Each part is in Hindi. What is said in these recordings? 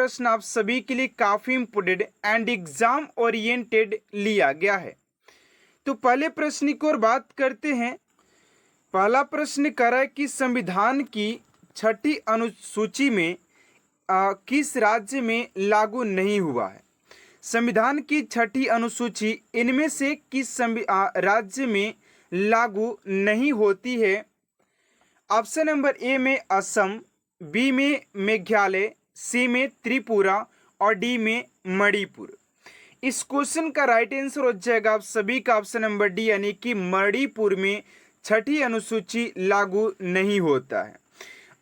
प्रश्न आप सभी के लिए काफी इंपोर्टेंट एंड एग्जाम ओरिएंटेड लिया गया है। तो पहले प्रश्न की ओर बात करते हैं। पहला प्रश्न कह रहा है कि संविधान की छठी अनुसूची में किस राज्य में लागू नहीं हुआ है। संविधान की छठी अनुसूची इनमें से किस राज्य में लागू नहीं होती है। ऑप्शन नंबर ए में असम, बी में मेघालय, सी में त्रिपुरा और डी में मणिपुर। इस क्वेश्चन का राइट आंसर हो जाएगा आप सभी का ऑप्शन नंबर डी, यानी कि मणिपुर में छठी अनुसूची लागू नहीं होता है।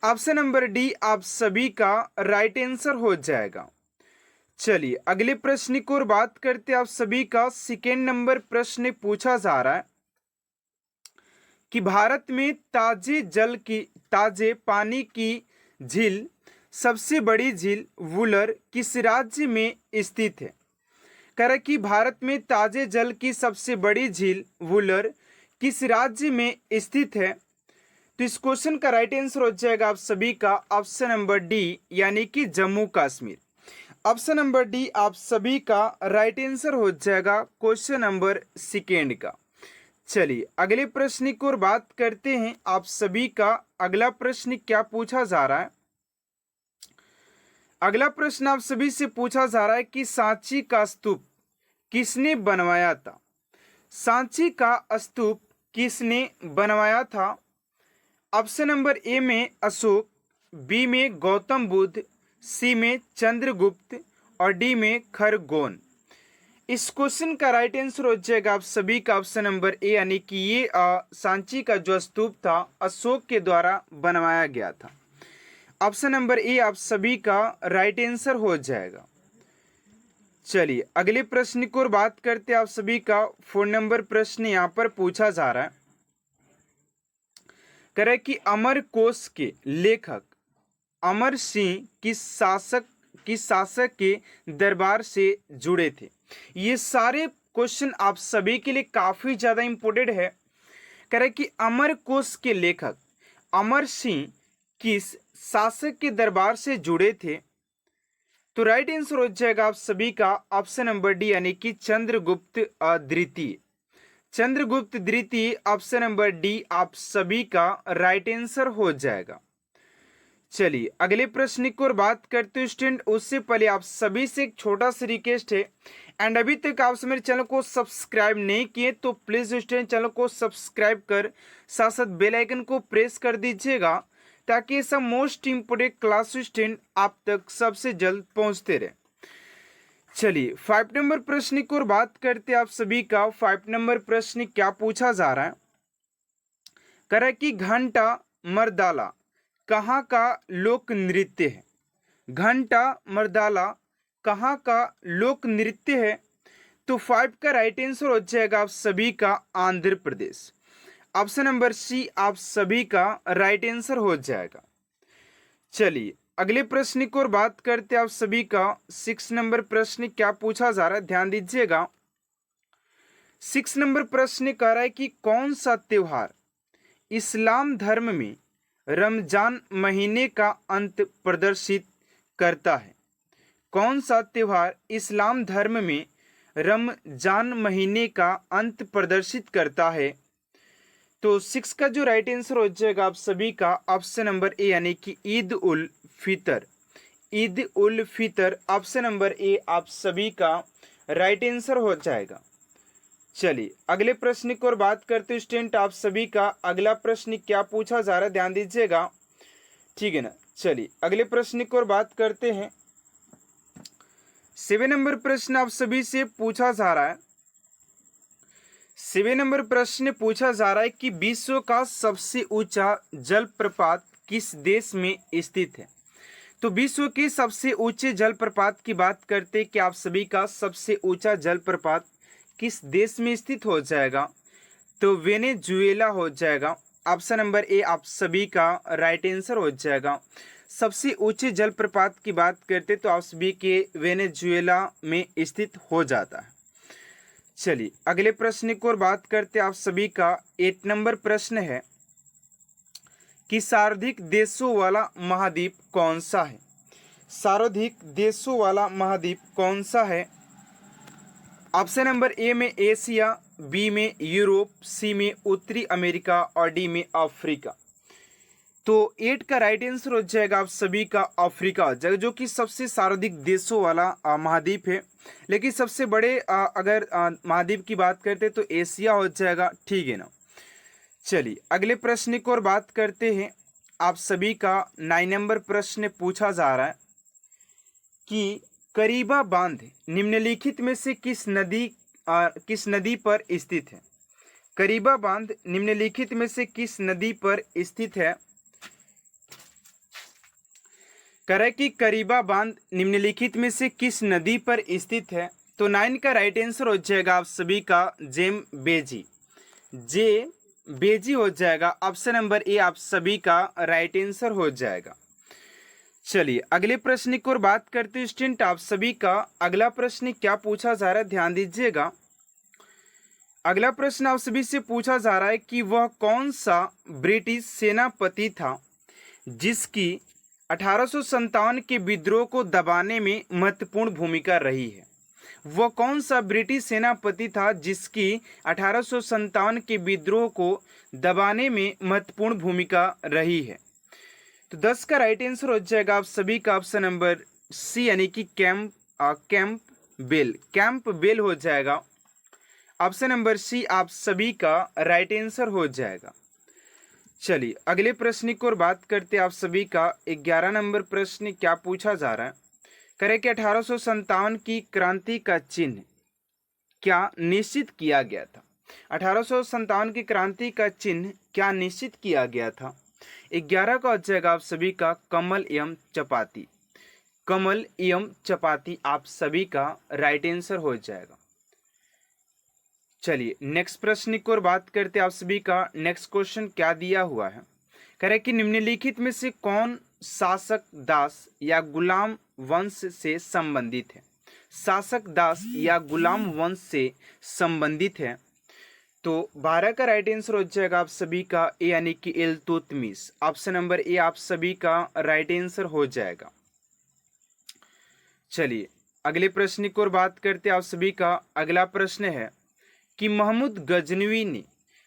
ऑप्शन नंबर डी आप सभी का राइट आंसर हो जाएगा। चलिए अगले प्रश्न की ओर बात करते हैं। आप सभी का सेकेंड नंबर प्रश्न पूछा जा रहा है कि भारत में ताजे पानी की झील, सबसे बड़ी झील वुलर किस राज्य में स्थित है। कह रहा है कि भारत में ताजे जल की सबसे बड़ी झील वुलर किस राज्य में स्थित है। तो इस क्वेश्चन का राइट आंसर हो जाएगा आप सभी का ऑप्शन नंबर डी, यानी कि Jammu Kashmir. Option number D आप सभी का राइट आंसर हो जाएगा क्वेश्चन नंबर सेकेंड का। चलिए अगले प्रश्न की ओर बात करते हैं। आप सभी का अगला प्रश्न क्या पूछा जा रहा है। अगला प्रश्न आप सभी से पूछा जा रहा है कि सांची का स्तूप किसने बनवाया था। सांची का स्तूप किसने बनवाया था। ऑप्शन नंबर ए में अशोक, बी में गौतम बुद्ध, सी में चंद्रगुप्त और डी में खरगोन। इस क्वेश्चन का राइट आंसर हो जाएगा आप सभी का ऑप्शन नंबर ए, यानी कि ये सांची का जो स्तूप था अशोक के द्वारा बनवाया गया था। ऑप्शन नंबर ए आप सभी का राइट आंसर हो जाएगा। चलिए अगले प्रश्न की ओर बात करते हैं। आप सभी का 4 नंबर प्रश्न यहाँ पर पूछा जा रहा है। कह रहा है कि अमरकोश के लेखक अमर सिंह किस शासक के दरबार से जुड़े थे। ये सारे क्वेश्चन आप सभी के लिए काफी ज्यादा इंपॉर्टेंट है। कह रहा है कि अमरकोश के लेखक अमर सिंह किस शासक के दरबार से जुड़े थे। तो राइट आंसर हो जाएगा आप सभी का ऑप्शन नंबर डी, यानी कि चंद्रगुप्त द्वितीय। चंद्रगुप्त द्वितीय ऑप्शन नंबर डी आप सभी का राइट आंसर हो जाएगा। चलिए अगले प्रश्न की ओर बात करते हैं स्टूडेंट। उससे पहले आप सभी से एक छोटा सा रिक्वेस्ट है, एंड अभी तक आप मेरे चैनल को सब्सक्राइब नहीं किए तो प्लीज स्टूडेंट चैनल को सब्सक्राइब कर साथ साथ बेल आइकन को प्रेस कर दीजिएगा, ताकि ये सब मोस्ट इंपोर्टेंट क्लास स्टूडेंट आप तक सबसे जल्द पहुंचते रहे। चलिए 5 नंबर प्रश्न की ओर बात करते हैं। आप सभी का 5 नंबर प्रश्न क्या पूछा जा रहा है। कह रहा है कि घंटा मर्दाला कहाँ का लोक नृत्य है। घंटा मर्दाला कहाँ का लोक नृत्य है। तो 5 का राइट आंसर हो जाएगा आप सभी का Andhra Pradesh. Option number C आप सभी का राइट आंसर हो जाएगा। चलिए अगले प्रश्न की ओर बात करते हैं। आप सभी का 6 नंबर प्रश्न क्या पूछा जा रहा है, ध्यान दीजिएगा। 6 नंबर प्रश्न कह रहा है कि कौन सा त्योहार इस्लाम धर्म में रमजान महीने का अंत प्रदर्शित करता है। कौन सा त्योहार इस्लाम धर्म में रमजान महीने का अंत प्रदर्शित करता है। तो 6 का जो राइट आंसर हो जाएगा आप सभी का ऑप्शन नंबर ए, यानी कि Eid ul Fitr. Eid ul Fitr option number A आप सभी का राइट आंसर हो जाएगा। चलिए अगले प्रश्न की ओर बात करते हैं स्टूडेंट। आप सभी का अगला प्रश्न क्या पूछा जा रहा है, ध्यान दीजिएगा, ठीक है ना। चलिए अगले प्रश्न की ओर बात करते हैं। 7 नंबर प्रश्न आप सभी से पूछा जा रहा है। 7 नंबर प्रश्न पूछा जा रहा है कि विश्व का सबसे ऊंचा जलप्रपात किस देश में स्थित है। तो विश्व के सबसे ऊंचे जलप्रपात की बात करते हैं कि आप सभी का सबसे ऊंचा जलप्रपात किस देश में स्थित हो जाएगा। तो वेनेजुएला हो जाएगा। ऑप्शन नंबर ए आप सभी का राइट आंसर हो जाएगा। सबसे ऊंचे जलप्रपात की बात करते तो आप सभी के वेनेजुएला में स्थित हो जाता है। चलिए अगले प्रश्न की ओर बात करते आप सभी का 8 नंबर प्रश्न है कि सर्वाधिक देशों वाला महाद्वीप कौन सा है। सर्वाधिक देशों वाला महाद्वीप कौन सा है? ऑप्शन नंबर ए में एशिया, बी में यूरोप, सी में उत्तरी अमेरिका और डी में अफ्रीका। तो 8 का राइट आंसर हो जाएगा आप सभी का अफ्रीका हो जाएगा, जो कि सबसे सर्वाधिक देशों वाला महाद्वीप है। लेकिन सबसे बड़े अगर महाद्वीप की बात करते तो एशिया हो जाएगा, ठीक है ना। चलिए अगले प्रश्न की ओर बात करते हैं। आप सभी का 9 नंबर प्रश्न पूछा जा रहा है कि करीबा बांध निम्नलिखित में से किस नदी पर स्थित है? करीबा बांध निम्नलिखित में से किस नदी पर स्थित है? करे कि करीबा बांध निम्नलिखित में से किस नदी पर स्थित है? तो 9 का राइट आंसर हो जाएगा आप सभी का बेजी हो जाएगा। ऑप्शन नंबर ए आप सभी का राइट आंसर हो जाएगा। चलिए अगले प्रश्न की ओर बात करते हैं स्टूडेंट। आप सभी का अगला प्रश्न क्या पूछा जा रहा है, ध्यान दीजिएगा। अगला प्रश्न आप सभी से पूछा जा रहा है कि वह कौन सा ब्रिटिश सेनापति था जिसकी 1857 के विद्रोह को दबाने में महत्वपूर्ण भूमिका रही है? वह कौन सा ब्रिटिश सेनापति था जिसकी 1857 के विद्रोह को दबाने में महत्वपूर्ण भूमिका रही है? तो 10 का राइट आंसर हो जाएगा आप सभी का ऑप्शन नंबर सी, यानी कि कैंप बेल हो जाएगा। ऑप्शन नंबर सी आप सभी का राइट आंसर हो जाएगा। चलिए अगले प्रश्न की ओर बात करते हैं। आप सभी का 11 नंबर प्रश्न क्या पूछा जा रहा है? करें कि 1857 की क्रांति का चिन्ह क्या निश्चित किया गया था? 1857 की क्रांति का चिन्ह क्या निश्चित किया गया था? 11 का हो जाएगा आप सभी का कमल एवं चपाती आप सभी का राइट आंसर हो जाएगा। चलिए नेक्स्ट प्रश्न की ओर बात करते हैं। आप सभी का नेक्स्ट क्वेश्चन क्या दिया हुआ है? करें कि निम्नलिखित में से कौन शासक दास या गुलाम वंश से संबंधित है? शासक दास या गुलाम वंश से संबंधित है। तो 12 का राइट आंसर हो जाएगा आप सभी का ए, यानी कि इल्तुतमिश। ऑप्शन नंबर ए आप सभी का राइट आंसर हो जाएगा। चलिए अगले प्रश्न की ओर बात करते हैं। आप सभी का अगला प्रश्न है कि महमूद गजनवी ने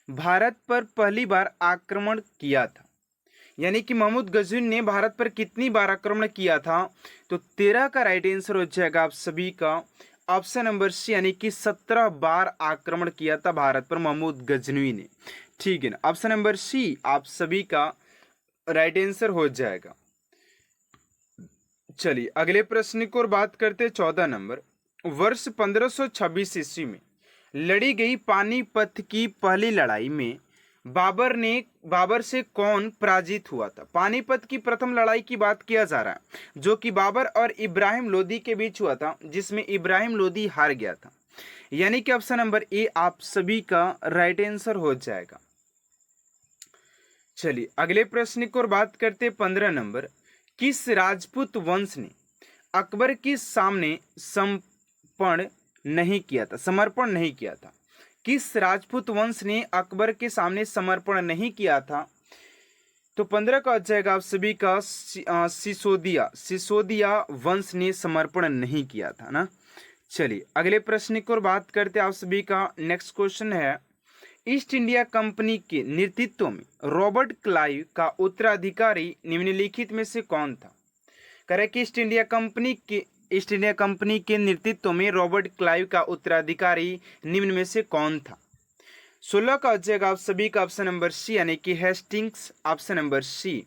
भारत पर पहली बार आक्रमण किया था, यानी कि महमूद गजनवी ने भारत पर कितनी बार आक्रमण किया था? तो 13 का राइट आंसर हो जाएगा आप सभी का ऑप्शन नंबर सी, यानी कि 17 बार आक्रमण किया था भारत पर महमूद गजनवी ने, ठीक है ना। ऑप्शन नंबर सी आप सभी का राइट आंसर हो जाएगा। चलिए अगले प्रश्न की ओर बात करते हैं। 14 नंबर, वर्ष 1526 ईस्वी में लड़ी गई पानीपत की पहली लड़ाई में बाबर से कौन पराजित हुआ था? पानीपत की प्रथम लड़ाई की बात किया जा रहा है, जो कि बाबर और इब्राहिम लोदी के बीच हुआ था, जिसमें इब्राहिम लोदी हार गया था, यानी कि ऑप्शन नंबर ए आप सभी का राइट आंसर हो जाएगा। चलिए अगले प्रश्न की ओर बात करते 15 नंबर, किस राजपूत वंश ने अकबर के सामने समर्पण नहीं किया था? किस राजपूत वंश ने अकबर के सामने समर्पण नहीं किया था? तो 15 का हो जाएगा आप सभी का सिसोदिया वंश ने समर्पण नहीं किया था ना। चलिए अगले प्रश्न की ओर बात करते हैं। आप सभी का नेक्स्ट क्वेश्चन है, ईस्ट इंडिया कंपनी के नेतृत्व में रॉबर्ट क्लाइव का उत्तराधिकारी निम्नलिखित में से कौन था? करें कि ईस्ट इंडिया कंपनी के नेतृत्व में रॉबर्ट क्लाइव का उत्तराधिकारी निम्न में से कौन था? 16 का हो जाएगा आप सभी का ऑप्शन नंबर सी, यानी कि हेस्टिंग्स। Option number C.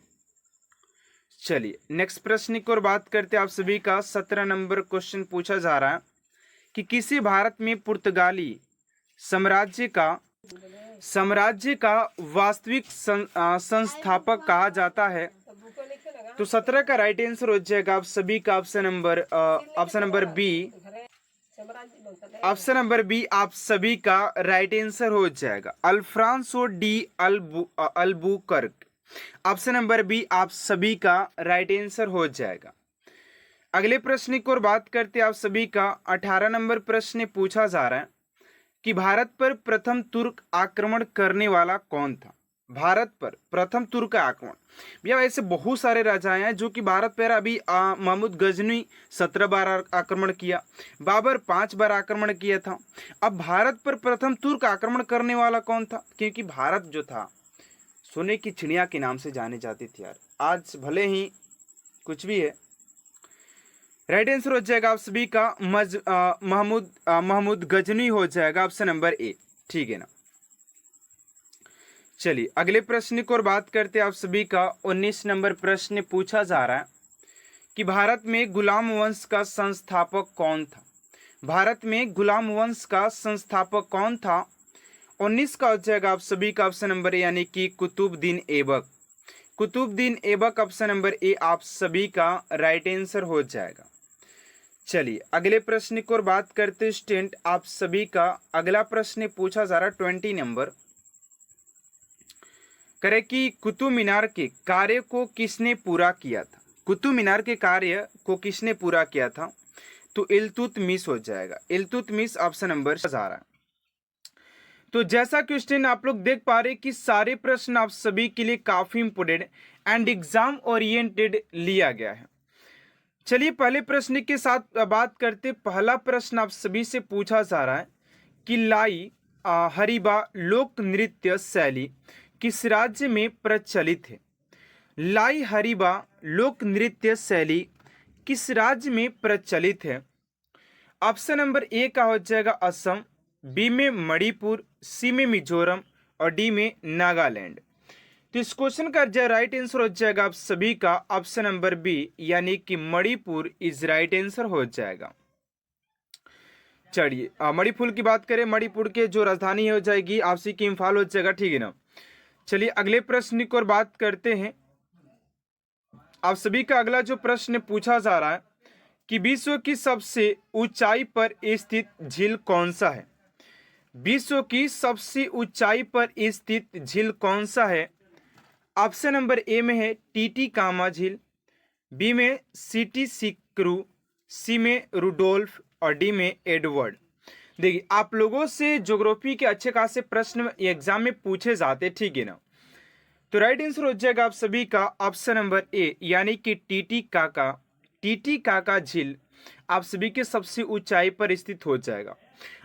चलिए नेक्स्ट प्रश्न की ओर बात करते हैं। आप सभी का 17 नंबर क्वेश्चन पूछा जा रहा है कि किसे भारत में पुर्तगाली साम्राज्य का वास्तविक संस्थापक कहा जाता है? तो 17 का राइट आंसर हो जाएगा आप सभी का option number B. Option number B आप सभी का राइट आंसर हो जाएगा, Alfonso de Albuquerque. Option number B आप सभी का राइट आंसर हो जाएगा। अगले प्रश्न की ओर बात करते हैं। आप सभी का 18 नंबर प्रश्न पूछा जा रहा है कि भारत पर प्रथम तुर्क आक्रमण करने वाला कौन था? भारत पर प्रथम तुर्क आक्रमण। भैया ऐसे बहुत सारे राजा हैं जो कि भारत पर अभी महमूद गजनी 17 बार आक्रमण किया, बाबर 5 बार आक्रमण किया था। अब भारत पर प्रथम तुर्क आक्रमण करने वाला कौन था? क्योंकि भारत जो था सोने की चिड़िया के नाम से जाने जाती थी यार। आज भले ही कुछ भी है, राइट आंसर हो जाएगा आप सभी का महमूद गजनी हो जाएगा, ऑप्शन नंबर ए। ठीक है ना। चलिए अगले प्रश्न की ओर बात करते हैं। आप सभी का 19 नंबर प्रश्न पूछा जा रहा है कि भारत में गुलाम वंश का संस्थापक कौन था? भारत में गुलाम वंश का संस्थापक कौन था? 19 का हो जाएगा आप सभी का ऑप्शन नंबर ए, यानी कि Qutubuddin Aibak. Qutubuddin Aibak option number A आप सभी का राइट आंसर हो जाएगा। चलिए अगले प्रश्न की ओर बात करते स्टूडेंट। आप सभी का अगला प्रश्न पूछा जा रहा 20 नंबर, करे कि कुतुब मीनार के कार्य को किसने पूरा किया था? कुतुब मीनार के कार्य को किसने पूरा किया था? तो इल्तुतमिश हो जाएगा। इल्तुतमिश ऑप्शन नंबर जा रहा है। तो जैसा क्वेश्चन आप लोग देख पा रहे कि सारे प्रश्न आप सभी के लिए काफी इंपोर्टेंट एंड एग्जाम ओरिएंटेड लिया गया है। चलिए पहले प्रश्न के साथ बात करते। पहला प्रश्न आप सभी से पूछा जा रहा है कि लाई हरिबा लोक नृत्य शैली किस राज्य में प्रचलित है? लाई हरिबा लोक नृत्य शैली किस राज्य में प्रचलित है? ऑप्शन नंबर ए का हो जाएगा असम, बी में मणिपुर, सी में मिजोरम और डी में नागालैंड। तो इस क्वेश्चन का जो राइट आंसर हो जाएगा आप सभी का ऑप्शन नंबर बी, यानी कि मणिपुर इज राइट आंसर हो जाएगा। चलिए मणिपुर की बात करें, मणिपुर के जो राजधानी हो जाएगी आपसी की इम्फाल हो जाएगा। ठीक है ना। चलिए अगले प्रश्न की ओर बात करते हैं। आप सभी का अगला जो प्रश्न पूछा जा रहा है कि विश्व की सबसे ऊंचाई पर स्थित झील कौन सा है? विश्व की सबसे ऊंचाई पर स्थित झील कौन सा है? ऑप्शन नंबर ए में है टीटीकामा झील, बी में सिटी सिक्रू, सी में रुडोल्फ और डी में एडवर्ड। देखिए आप लोगों से ज्योग्राफी के अच्छे खासे प्रश्न एग्जाम में पूछे जाते, ठीक है ना। तो राइट आंसर हो जाएगा आप सभी का ऑप्शन नंबर ए, यानी कि टीटीकाका झील आप सभी के सबसे ऊंचाई पर स्थित हो जाएगा।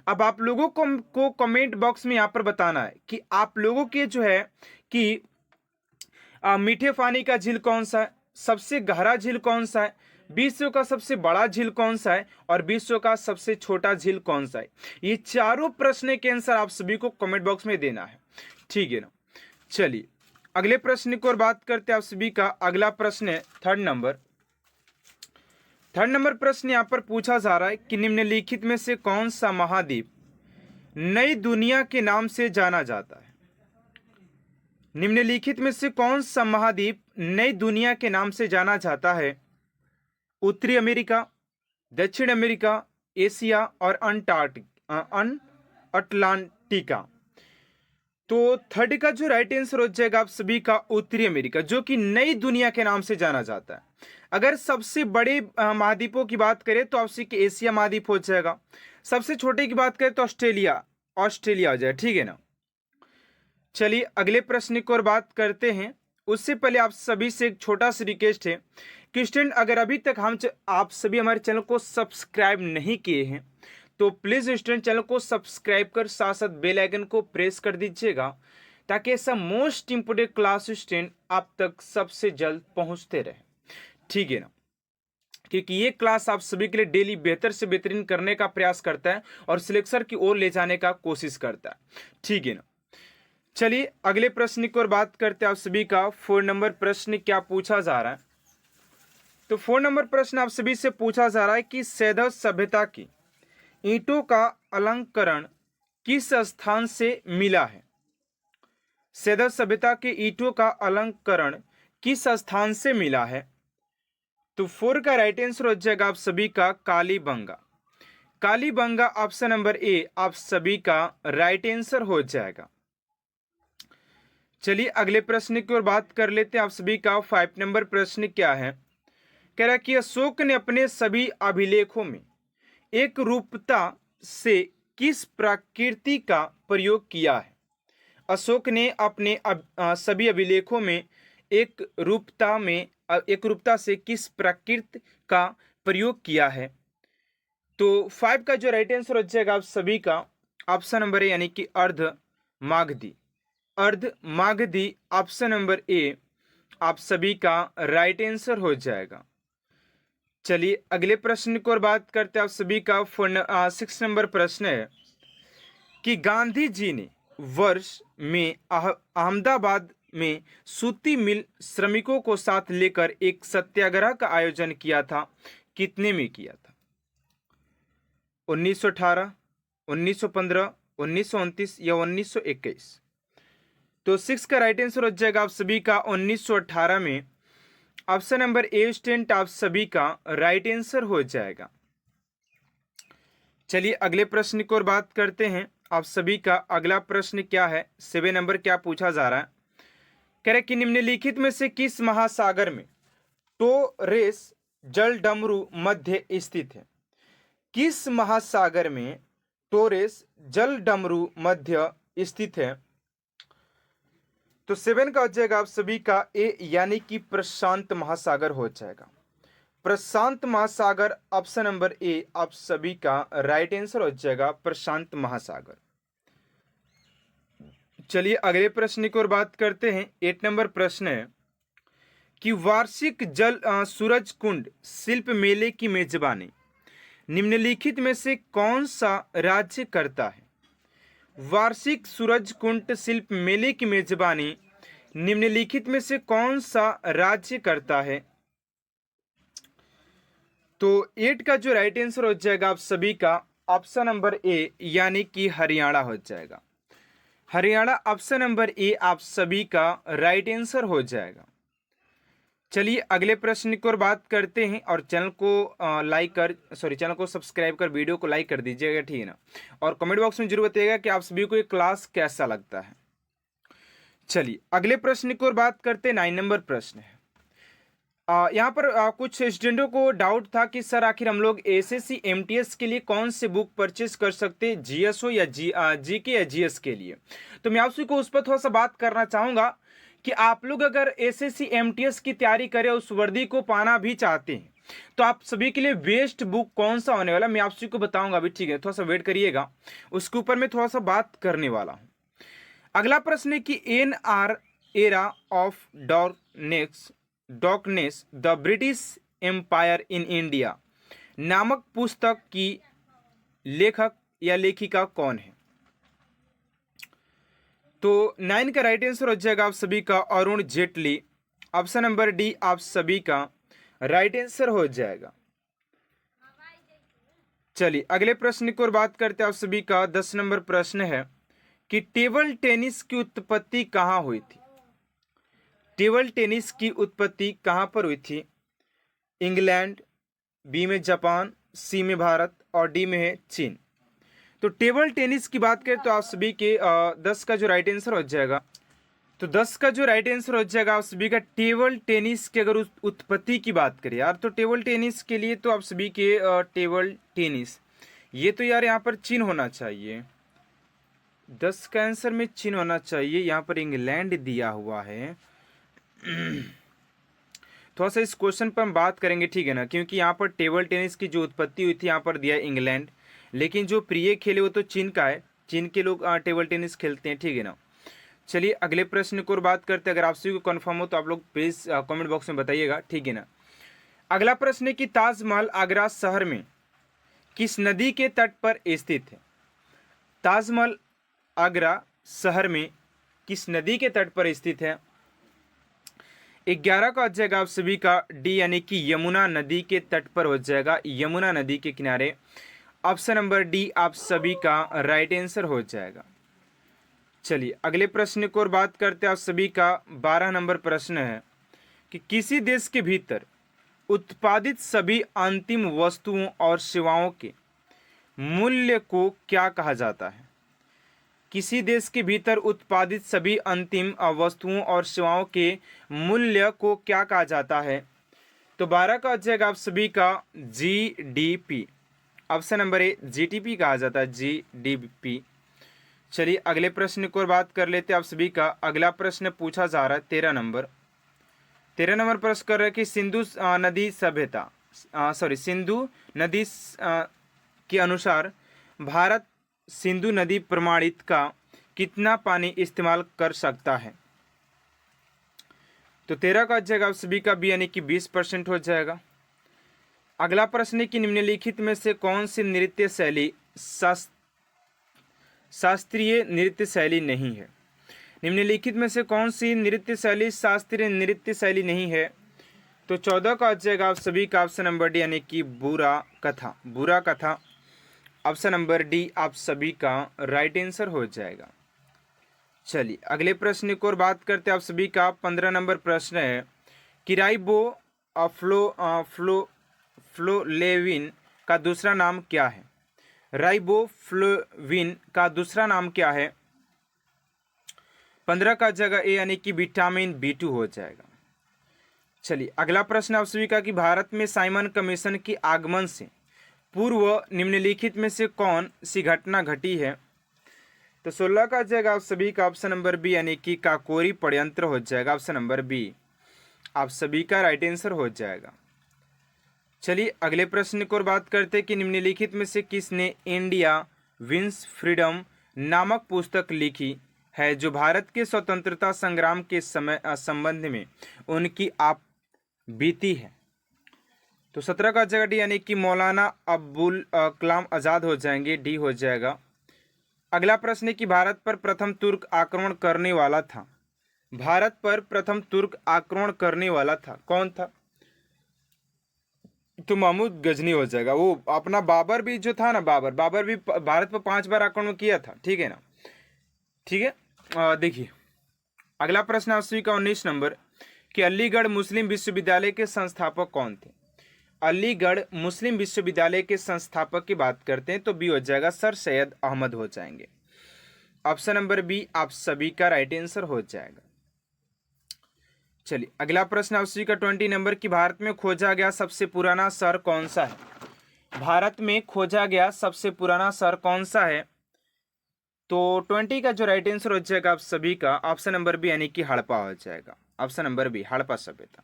अब आप लोगों को कमेंट बॉक्स में यहाँ पर बताना है कि आप लोगों के जो है कि मीठे पानी का झील कौन सा है, सबसे गहरा झील कौन सा है, विश्व का सबसे बड़ा झील कौन सा है और विश्व का सबसे छोटा झील कौन सा है। ये चारों प्रश्न के आंसर आप सभी को कमेंट बॉक्स में देना है, ठीक है ना। चलिए अगले प्रश्न की ओर बात करते हैं। आप सभी का अगला प्रश्न है थर्ड नंबर प्रश्न यहाँ पर पूछा जा रहा है कि निम्नलिखित में से कौन सा महाद्वीप नई दुनिया के नाम से जाना जाता है? निम्नलिखित में से कौन सा महाद्वीप नई दुनिया के नाम से जाना जाता है? उत्तरी अमेरिका, दक्षिण अमेरिका, एशिया और अटलांटिका। तो थर्ड का जो राइट आंसर हो जाएगा आप सभी का उत्तरी अमेरिका, जो कि नई दुनिया के नाम से जाना जाता है। अगर सबसे बड़े महाद्वीपों की बात करें तो आपसे कि एशिया महाद्वीप हो जाएगा। सबसे छोटे की बात करें तो ऑस्ट्रेलिया हो जाएगा, ठीक है ना। चलिए अगले प्रश्न की ओर बात करते हैं। उससे पहले आप सभी से एक छोटा सा रिक्वेस्ट है कि स्टूडेंट अगर अभी तक आप सभी हमारे चैनल को सब्सक्राइब नहीं किए हैं तो प्लीज स्टूडेंट चैनल को सब्सक्राइब कर साथ साथ बेल आइकन को प्रेस कर दीजिएगा, ताकि ऐसा मोस्ट इंपोर्टेंट क्लास स्टूडेंट आप तक सबसे जल्द पहुंचते रहे, ठीक है ना। क्योंकि ये क्लास आप सभी के लिए डेली बेहतर से बेहतरीन करने का प्रयास करता है और सिलेक्शन की ओर ले जाने का कोशिश करता है, ठीक है ना। चलिए अगले प्रश्न की ओर बात करते हैं। आप सभी का 4 नंबर प्रश्न क्या पूछा जा रहा है? तो 4 नंबर प्रश्न आप सभी से पूछा जा रहा है कि सैंधव सभ्यता की ईंटों का अलंकरण किस स्थान से मिला है? सैंधव सभ्यता के ईंटों का अलंकरण किस स्थान से मिला है? तो 4 का राइट आंसर हो जाएगा आप सभी का Kalibangan. Kalibangan option number A आप सभी का राइट आंसर हो जाएगा। चलिए अगले प्रश्न की ओर बात कर लेते हैं। आप सभी का 5 नंबर प्रश्न क्या है? कह रहा है कि अशोक ने अपने सभी अभिलेखों में एक रूपता से किस प्रकृति का प्रयोग किया है? अशोक ने अपने सभी अभिलेखों में एक रूपता से किस प्रकृति का प्रयोग किया है? तो 5 का जो राइट आंसर हो जाएगा आप सभी का ऑप्शन नंबर ए यानी कि अर्ध मागधी। अर्ध मागधी ऑप्शन नंबर ए आप सभी का राइट आंसर हो जाएगा। चलिए अगले प्रश्न की ओर बात करते हैं। आप सभी का 6 नंबर प्रश्न है कि गांधी जी ने वर्ष में अहमदाबाद में सूती मिल श्रमिकों को साथ लेकर एक सत्याग्रह का आयोजन किया था, कितने में किया था? 1918, 1915, 1929 या 1921? तो 6 का राइट आंसर हो जाएगा आप सभी का 1918 में। ऑप्शन नंबर ए स्टूडेंट आप सभी का राइट आंसर हो जाएगा। चलिए अगले प्रश्न की ओर बात करते हैं। आप सभी का अगला प्रश्न क्या है? 7 नंबर क्या पूछा जा रहा है? कह रहे कि निम्नलिखित में से किस महासागर में टोरेस जलडमरू मध्य स्थित है? किस महासागर में टोरेस जलडमरू मध्य स्थित है? तो 7 का हो जाएगा आप सभी का ए यानी कि प्रशांत महासागर हो जाएगा। प्रशांत महासागर ऑप्शन नंबर ए आप सभी का राइट आंसर हो जाएगा, प्रशांत महासागर। चलिए अगले प्रश्न की ओर बात करते हैं। 8 नंबर प्रश्न है कि वार्षिक सूरज कुंड शिल्प मेले की मेजबानी निम्नलिखित में से कौन सा राज्य करता है? वार्षिक सूरज कुंड शिल्प मेले की मेजबानी निम्नलिखित में से कौन सा राज्य करता है? तो 8 का जो राइट आंसर हो जाएगा आप सभी का ऑप्शन नंबर ए यानी कि हरियाणा हो जाएगा। हरियाणा ऑप्शन नंबर ए आप सभी का राइट आंसर हो जाएगा। चलिए अगले प्रश्न की ओर बात करते हैं और चैनल को सब्सक्राइब कर वीडियो को लाइक कर दीजिएगा, ठीक है ना। और कमेंट बॉक्स में जरूर बताइएगा कि आप सभी को ये क्लास कैसा लगता है। चलिए अगले प्रश्न की ओर बात करते हैं। 9 नंबर प्रश्न है। यहाँ पर कुछ स्टूडेंटों को डाउट था कि सर आखिर हम लोग एसएससी एमटीएस के लिए कौन से बुक परचेस कर सकते हैं, जीएसओ या जीके या जीएस के लिए। तो मैं आप सभी को उस पर थोड़ा सा बात करना चाहूँगा कि आप लोग अगर एसएससी एमटीएस की तैयारी करें, उस वर्दी को पाना भी चाहते हैं, तो आप सभी के लिए बेस्ट बुक कौन सा होने वाला मैं आप सभी को बताऊँगा अभी, ठीक है। थोड़ा सा वेट करिएगा, उसके ऊपर मैं थोड़ा सा बात करने वाला हूँ। अगला प्रश्न है कि N R. Era of darkness the British Empire in India नामक पुस्तक की लेखक या लेखिका कौन है? तो 9 का राइट आंसर हो जाएगा आप सभी का Arun Jaitley. Option number D आप सभी का राइट आंसर हो जाएगा। चलिए अगले प्रश्न की ओर बात करते हैं। आप सभी का 10 नंबर प्रश्न है कि टेबल टेनिस की उत्पत्ति कहाँ हुई थी? टेबल टेनिस की उत्पत्ति कहाँ पर हुई थी? इंग्लैंड, बी में जापान, सी में भारत और डी में है चीन। तो टेबल टेनिस की बात करें तो आप सभी के 10 का जो राइट आंसर हो जाएगा, तो 10 का जो राइट आंसर हो जाएगा आप सभी का टेबल टेनिस की अगर उत्पत्ति की बात करें यार, तो टेबल टेनिस के लिए तो आप सभी के टेबल टेनिस ये तो यार यहाँ पर चीन होना चाहिए। 10 का आंसर में चीन होना चाहिए, यहाँ पर इंग्लैंड दिया हुआ है। थोड़ा सा इस क्वेश्चन पर हम बात करेंगे, ठीक है ना, क्योंकि यहाँ पर टेबल टेनिस की जो उत्पत्ति हुई थी यहाँ पर दिया इंग्लैंड, लेकिन जो प्रिय खेल है वो तो चीन का है, चीन के लोग टेबल टेनिस खेलते हैं, ठीक है ना। चलिए अगले प्रश्न को बात करते हैं। अगर आप सभी को कन्फर्म हो तो आप लोग प्लीज कमेंट बॉक्स में बताइएगा, ठीक है ना। अगला प्रश्न है कि ताजमहल आगरा शहर में किस नदी के तट पर स्थित है? ताजमहल आगरा शहर में किस नदी के तट पर स्थित है? 11 का हो जाएगा आप सभी का डी यानी कि यमुना नदी के तट पर हो जाएगा, यमुना नदी के किनारे। ऑप्शन नंबर डी आप सभी का राइट आंसर हो जाएगा। चलिए अगले प्रश्न की ओर बात करते हैं। आप सभी का 12 नंबर प्रश्न है कि किसी देश के भीतर उत्पादित सभी अंतिम वस्तुओं और सेवाओं के मूल्य को क्या कहा जाता है? किसी देश के भीतर उत्पादित सभी अंतिम वस्तुओं और सेवाओं के मूल्य को क्या कहा जाता है? तो 12 का हो जाएगा आप सभी का जीडीपी। ऑप्शन नंबर ए जीडीपी कहा जाता है, जीडीपी। चलिए अगले प्रश्न की ओर बात कर लेते हैं आप सभी का। अगला प्रश्न पूछा जा रहा है 13 नंबर प्रश्न कर रहे हैं कि सिंधु नदी सभ्यता सिंधु नदी के अनुसार भारत सिंधु नदी प्रमाणित का कितना पानी इस्तेमाल कर सकता है। तो 13 का जगह आप सभी का बी यानी कि 20% हो जाएगा। अगला प्रश्न है कि निम्नलिखित में से कौन सी नृत्य शैली शास्त्रीय नृत्य शैली नहीं है। निम्नलिखित में से कौन सी नृत्य शैली शास्त्रीय नृत्य शैली नहीं है। तो 14 का जगह आप सभी का ऑप्शन नंबर डी यानी कि बुरा कथा ऑप्शन नंबर डी आप सभी का राइट आंसर हो जाएगा। चलिए अगले प्रश्न की ओर बात करते हैं आप सभी का। 15 नंबर प्रश्न है कि राइबोफ्लोविन का दूसरा नाम क्या है। राइबोफ्लोविन का दूसरा नाम क्या है। 15 का जगह ए यानी कि विटामिन B2 हो जाएगा। चलिए अगला प्रश्न आप सभी का कि भारत में साइमन कमीशन के आगमन से पूर्व निम्नलिखित में से कौन सी घटना घटी है। तो 16 का जगह आप सभी का ऑप्शन नंबर बी यानी कि काकोरी षड्यंत्र हो जाएगा। ऑप्शन नंबर बी आप सभी का राइट आंसर हो जाएगा। चलिए अगले प्रश्न की ओर बात करते हैं कि निम्नलिखित में से किसने इंडिया विंस फ्रीडम नामक पुस्तक लिखी है जो भारत के स्वतंत्रता संग्राम के समय संबंध में उनकी आप बीती है। तो 17 का जगह डी यानी कि मौलाना अब्दुल कलाम आज़ाद हो जाएंगे, डी हो जाएगा। अगला प्रश्न है कि भारत पर प्रथम तुर्क आक्रमण करने वाला था। भारत पर प्रथम तुर्क आक्रमण करने वाला था कौन था। तो महमूद गजनी हो जाएगा। वो अपना बाबर भी जो था ना, बाबर भी भारत पर 5 बार आक्रमण किया था, ठीक है ना। ठीक है, देखिए अगला प्रश्न आप सभी का 19 नंबर कि अलीगढ़ मुस्लिम विश्वविद्यालय के संस्थापक कौन थे। अलीगढ़ मुस्लिम विश्वविद्यालय के संस्थापक की बात करते हैं तो बी हो जाएगा सर सैयद अहमद हो जाएंगे। ऑप्शन नंबर बी आप सभी का राइट आंसर हो जाएगा। चलिए अगला प्रश्न आप सभी का 20 नंबर की भारत में खोजा गया सबसे पुराना शहर कौन सा है। भारत में खोजा गया सबसे पुराना शहर कौन सा है। तो 20 का जो राइट आंसर हो जाएगा आप सभी का ऑप्शन नंबर बी यानी कि हड़प्पा हो जाएगा। ऑप्शन नंबर बी हड़प्पा सभ्यता।